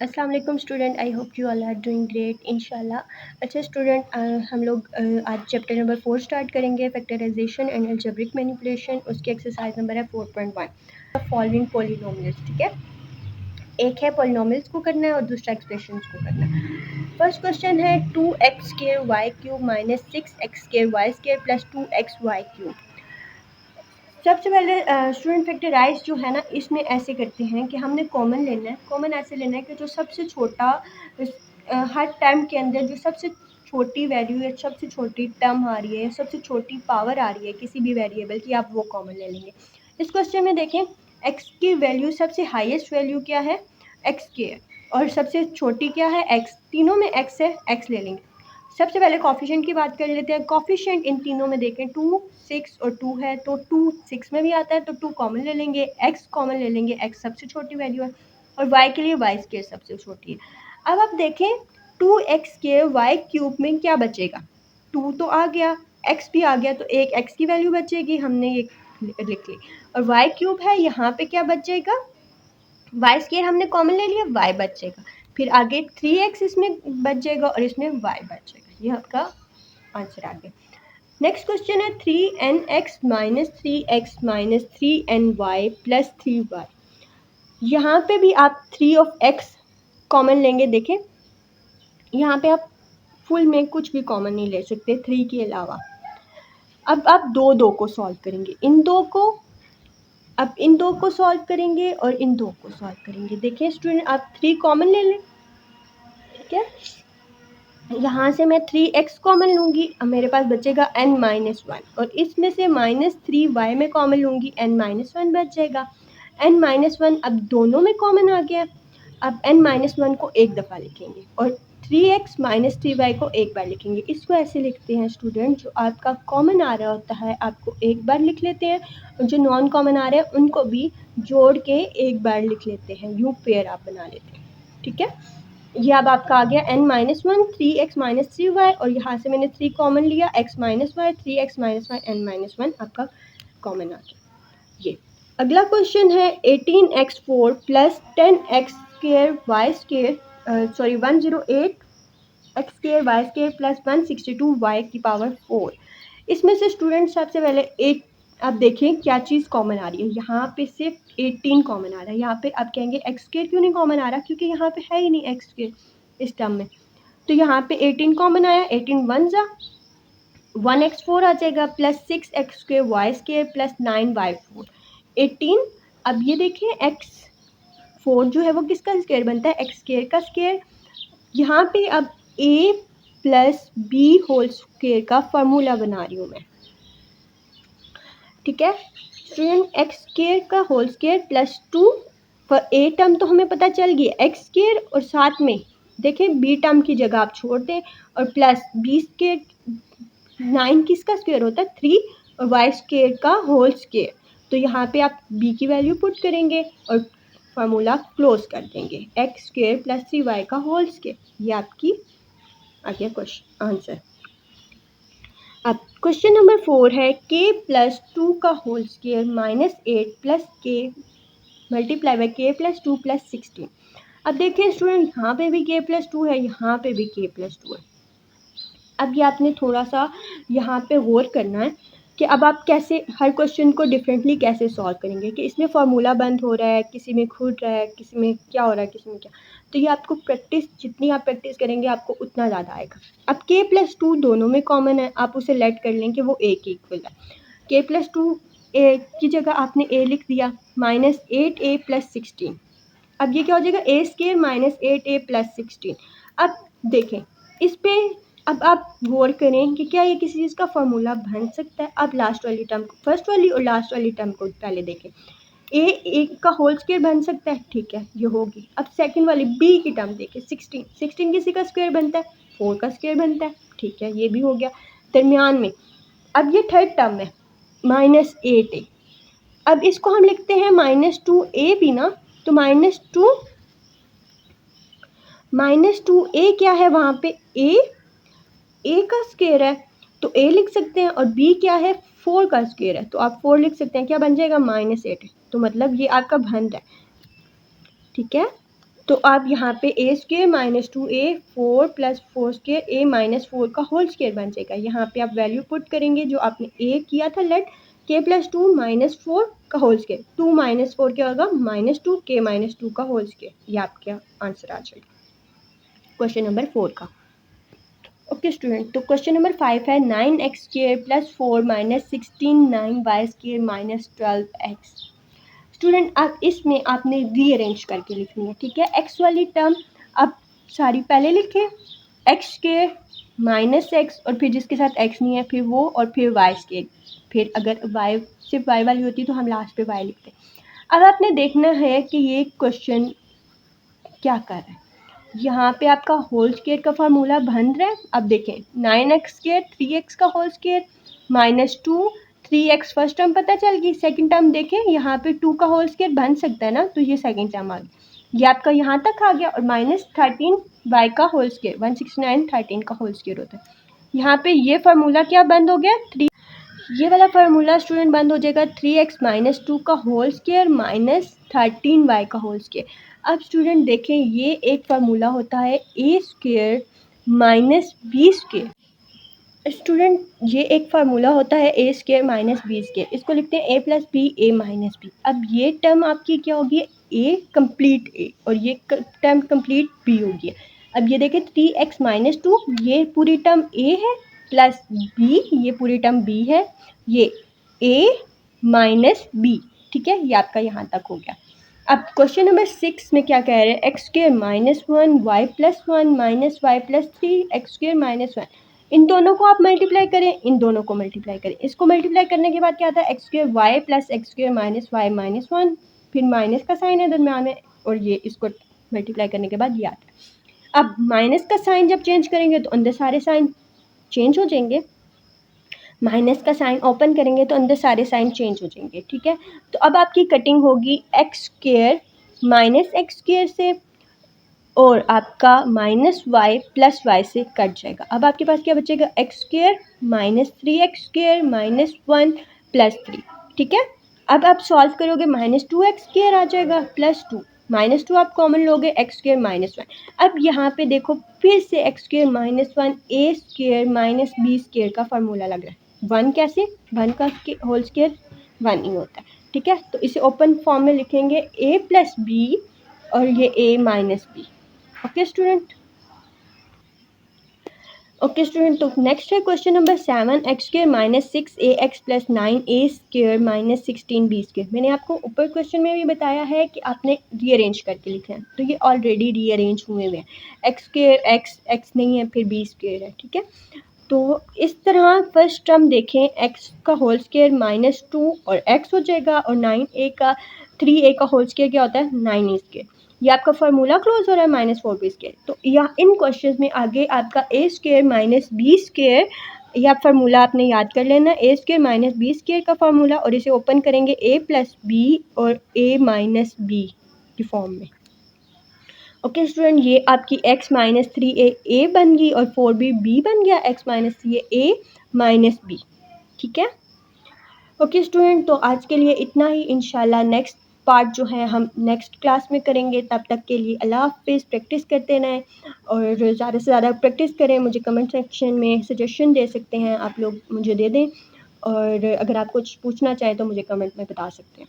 अस्सलाम वालेकुम student, I hope you all are doing great इंशाल्लाह। अच्छा स्टूडेंट, हम लोग आज चैप्टर नंबर 4 स्टार्ट करेंगे, फैक्टराइजेशन एंड अलजेब्रिक मैनिपुलेशन। उसकी एक्सरसाइज नंबर है 4.1 फॉलोइंग पॉलिनोमियल्स। ठीक है, एक है पॉलिनोमियल्स को करना है और दूसरा एक्सप्रेशंस को करना है। फर्स्ट क्वेश्चन है 2x square y cube minus 6x square y square plus 2x y cube. सबसे पहले स्टूडेंट फैक्टराइज जो है ना, इसमें ऐसे करते हैं कि हमने कॉमन लेना है। कॉमन ऐसे लेना है कि जो सबसे छोटा हर टर्म के अंदर जो सबसे छोटी वैल्यू या सबसे छोटी टर्म आ रही है, सबसे छोटी पावर आ रही है किसी भी वेरिएबल की, आप वो कॉमन ले लेंगे। इस क्वेश्चन में देखें, x की वैल्यू सबसे हाईएस्ट वैल्यू क्या है, x की है, और सबसे छोटी क्या है, x। तीनों में x है, x ले लेंगे। सबसे पहले कॉफिशिएंट की बात कर लेते हैं। कॉफिशिएंट इन तीनों में देखें 2, 6 और 2 है, तो 2 6 में भी आता है तो 2 कॉमन ले लेंगे, x कॉमन ले लेंगे, x सबसे छोटी वैल्यू है, और y के लिए y स्क्वायर सबसे छोटी है। अब आप देखें 2x स्क्वायर y क्यूब में क्या बचेगा, 2 तो आ गया, x भी आ गया, तो एक x की वैल्यू बचेगी, हमने ये लिख ली। और y क्यूब है, यहाँ पे क्या बचेगा, y स्क्वायर हमने कॉमन ले लिया, y बचेगा। फिर आगे 3x इसमें बच जाएगा और इसमें y बच जाएगा। ये आपका आंसर आ गया। नेक्स्ट क्वेश्चन है 3nx minus 3x minus 3ny plus 3y। यहाँ पे भी आप 3 ऑफ x कॉमन लेंगे। देखें यहाँ पे आप फुल में कुछ भी कॉमन नहीं ले सकते 3 के अलावा। अब आप दो को सॉल्व करेंगे, इन दो को सॉल्व करेंगे और इन दो को सॉल्व करेंगे। देखिए स्टूडेंट, आप 3 कॉमन ले लें। ठीक है, यहाँ से मैं 3x कॉमन लूँगी, अब मेरे पास बचेगा n-1, और इसमें से -3y में कॉमन लूँगी, n-1 बच जाएगा। n-1 अब दोनों में कॉमन आ गया। अब n-1 को एक दफ़ा लिखेंगे और 3x माइनस 3y को एक बार लिखेंगे। इसको ऐसे लिखते हैं स्टूडेंट, जो आपका कॉमन आ रहा होता है आपको एक बार लिख लेते हैं, और जो नॉन कॉमन आ रहे हैं उनको भी जोड़ के एक बार लिख लेते हैं, यूँ पेयर आप बना लेते हैं। ठीक है, ये अब आपका आ गया n-1 3x माइनस 3y, और यहाँ से मैंने 3 कॉमन लिया, x minus y 3x minus y n-1 आपका कॉमन आ गया। ये अगला क्वेश्चन है 18x4 plus 10x square y square 108 x square y square plus 162 y की पावर 4। इसमें से स्टूडेंट सबसे पहले एक आप देखें क्या चीज़ कॉमन आ रही है। यहाँ पे सिर्फ 18 कॉमन आ रहा है। यहाँ पे आप कहेंगे एक्स स्क्वायर क्यों नहीं कॉमन आ रहा, क्योंकि यहाँ पे है ही नहीं एक्स स्क्वायर इस टर्म में। तो यहाँ पे 18 कॉमन आया, 18 वन जा 1x4 आ जाएगा, plus 6x square y square plus 9y4 18। अब ये देखें x4 जो है वो किसका स्क्वायर बनता है, एक्स स्क्वायर का स्क्वायर। यहाँ पे अब a plus b whole square का फार्मूला बना रही हूँ मैं। ठीक है स्टूडेंट, एक्स स्क्वायर का होल स्क्वायर प्लस 2, पर ए टर्म तो हमें पता चल गई एक्स स्क्वायर, और साथ में देखें बी टर्म की जगह आप छोड़ दें, और प्लस बी स्क्वायर 9 किसका स्क्वायर होता है 3, और वाई स्क्वायर का होल स्क्वायर। तो यहाँ पे आप बी की वैल्यू पुट करेंगे और फार्मूला क्लोज कर देंगे, एक्स स्क्वायर प्लस 3y का होल स्क्वायर। ये आपकी आ गया क्वेश्चन आंसर। अब क्वेश्चन नंबर 4 है k प्लस 2 का whole square minus 8 plus k multiply by k plus 2 plus 16। अब देखिए स्टूडेंट, यहाँ पे भी k प्लस 2 है, यहाँ पे भी k प्लस 2 है। अब ये आपने थोड़ा सा यहाँ पे गौर करना है कि अब आप कैसे हर क्वेश्चन को डिफरेंटली कैसे सॉल्व करेंगे, कि इसमें फार्मूला बंद हो रहा है, किसी में खुल रहा है, किसी में क्या हो रहा है, किसी में क्या। तो ये आपको प्रैक्टिस, जितनी आप प्रैक्टिस करेंगे आपको उतना ज़्यादा आएगा। अब k प्लस 2 दोनों में कॉमन है, आप उसे लेट कर लें कि वो a के इक्वल है। k प्लस 2 a की जगह आपने a लिख दिया, माइनस 8a प्लस 16। अब ये क्या हो जाएगा, a square minus 8a plus 16। अब देखें इस पे, अब आप गौर करें कि क्या ये किसी चीज़ का फार्मूला बन सकता है। अब लास्ट वाली टर्म को, फर्स्ट वाली और लास्ट वाली टर्म को पहले देखें, ए का होल स्क्वायर बन सकता है, ठीक है ये होगी। अब सेकंड वाली बी की टर्म देखें, 16 किसी का स्क्वायर बनता है, 4 का स्क्वायर बनता है, ठीक है ये भी हो गया। दरमियान में अब ये थर्ड टर्म है माइनस 8a, अब इसको हम लिखते हैं -2a भी ना, तो -2a क्या है वहाँ पे, a का स्क्वायर है तो a लिख सकते हैं, और b क्या है 4 का स्क्वायर है, तो आप 4 लिख सकते हैं। क्या बन जाएगा -8, तो मतलब ये आपका बन रहा है। ठीक है, तो आप यहाँ पे a square minus 2a 4 plus 4 square a minus 4 का होल स्क्र बन जाएगा। यहाँ पे आप वैल्यू पुट करेंगे जो आपने a किया था लेट k प्लस 2 माइनस 4 का होल स्क्र, 2 माइनस 4 क्या होगा माइनस 2 k माइनस 2 का होल स्क्र। ये आपका आंसर आ जाएगा क्वेश्चन नंबर 4 का। ओके स्टूडेंट, तो क्वेश्चन नंबर 5 है 9x square plus 4 minus 16 9y square minus 12x। Student आप इसमें आपने रीअरेंज करके लिखनी है, ठीक है। एक्स वाली टर्म आप सारी पहले लिखें, एक्स के माइनस एक्स और फिर जिसके साथ एक्स नहीं है फिर वो और फिर वाई स्केयर, फिर अगर वाई सिर्फ वाई वाली होती तो हम लास्ट पे वाई लिखते। अब आपने देखना है कि ये क्वेश्चन क्या कर रहा है। यहाँ पे आपका होल स्केयर का फार्मूला बन रहा है। अब देखें 9x स्केयर 3x का whole square minus 2 3x first term पता चल गई। सेकंड टर्म देखें यहाँ पे 2 का होल स्केयर बन सकता है ना, तो ये सेकंड टर्म आ गया, ये आपका यहाँ तक आ गया। और माइनस 13 y का होल स्केयर 169 13 का होल स्केयर होता है। यहाँ पे ये फार्मूला क्या बंद हो गया, 3 ये वाला फार्मूला स्टूडेंट बंद हो जाएगा 3x माइनस 2 का होल स्केयर माइनस 13y का होल स्केयर। अब स्टूडेंट देखें ये एक फार्मूला होता है a square minus b square. Student ये एक फार्मूला होता है a square minus b square, इसको लिखते हैं a plus b a minus b. अब ये टर्म आपकी क्या होगी a कंप्लीट a और ये टर्म कंप्लीट b होगी। अब ये देखें 3x माइनस 2 ये पूरी टर्म a है प्लस b ये पूरी टर्म b है, ये a माइनस b, ठीक है। ये आपका यहाँ तक हो गया। अब क्वेश्चन नंबर 6 में क्या कह रहे हैं, x square minus 1 y plus 1 minus y plus 3 x square minus 1। इन दोनों को आप मल्टीप्लाई करें, इन दोनों को मल्टीप्लाई करें। इसको मल्टीप्लाई करने के बाद क्या आता है x square y plus x square minus y minus 1, फिर माइनस का साइन है दरम्यान में और ये इसको मल्टीप्लाई करने के बाद ये आता है। अब माइनस का साइन जब चेंज करेंगे तो अंदर सारे साइन चेंज हो जाएंगे, माइनस का साइन ओपन करेंगे तो अंदर सारे साइन चेंज हो जाएंगे, ठीक है। तो अब आपकी कटिंग होगी x square minus x square से और आपका माइनस वाई प्लस वाई से कट जाएगा। अब आपके पास क्या बचेगा x square minus 3x square minus 1 plus 3, ठीक है। अब आप सॉल्व करोगे माइनस 2x स्क्र आ जाएगा प्लस 2 माइनस 2 आप कॉमन लोगे एक्स स्क्र माइनस 1। अब यहाँ पे देखो फिर से x square minus 1 a square minus b square का फार्मूला लग रहा है। 1 कैसे, 1 का होल स्क्र 1 ही होता है, ठीक है। तो इसे ओपन फॉर्म में लिखेंगे a प्लस b और ये a minus b। Okay student, okay student, तो नेक्स्ट है question number 7 x square minus 6 ए एक्स प्लस 9 ए स्क्र माइनस 16 बी स्क्र। मैंने आपको ऊपर क्वेश्चन में भी बताया है कि आपने रीअरेंज करके लिखा है, तो ये ऑलरेडी रीअरेंज हुए हुए हैं। एक्स स्क्र एक्स एक्स नहीं है फिर बी स्क्र है, ठीक है। तो इस तरह फर्स्ट टर्म देखें एक्स का होल स्क्र माइनस 2 और एक्स हो जाएगा और 9a का 3a का होल स्क्र क्या होता है 9a स्क्र। ये आपका फार्मूला क्लोज हो रहा है माइनस 4b स्क्र। तो यहाँ इन क्वेश्चंस में आगे आपका a square minus b square, यह फार्मूला आपने याद कर लेना, a square minus b square का फार्मूला, और इसे ओपन करेंगे a प्लस b और a माइनस b की फॉर्म में। ओके स्टूडेंट, ये आपकी x माइनस 3a a बन गई और 4b b बन गया, x minus 3a a minus b, ठीक है। ओके स्टूडेंट, तो आज के लिए इतना ही। इंशाल्लाह नेक्स्ट पार्ट जो है हम नेक्स्ट क्लास में करेंगे। तब तक के लिए अल्लाह हाफिज़। प्रैक्टिस करते रहें और ज़्यादा से ज़्यादा प्रैक्टिस करें। मुझे कमेंट सेक्शन में सजेशन दे सकते हैं आप लोग, मुझे दे दें, और अगर आप कुछ पूछना चाहें तो मुझे कमेंट में बता सकते हैं।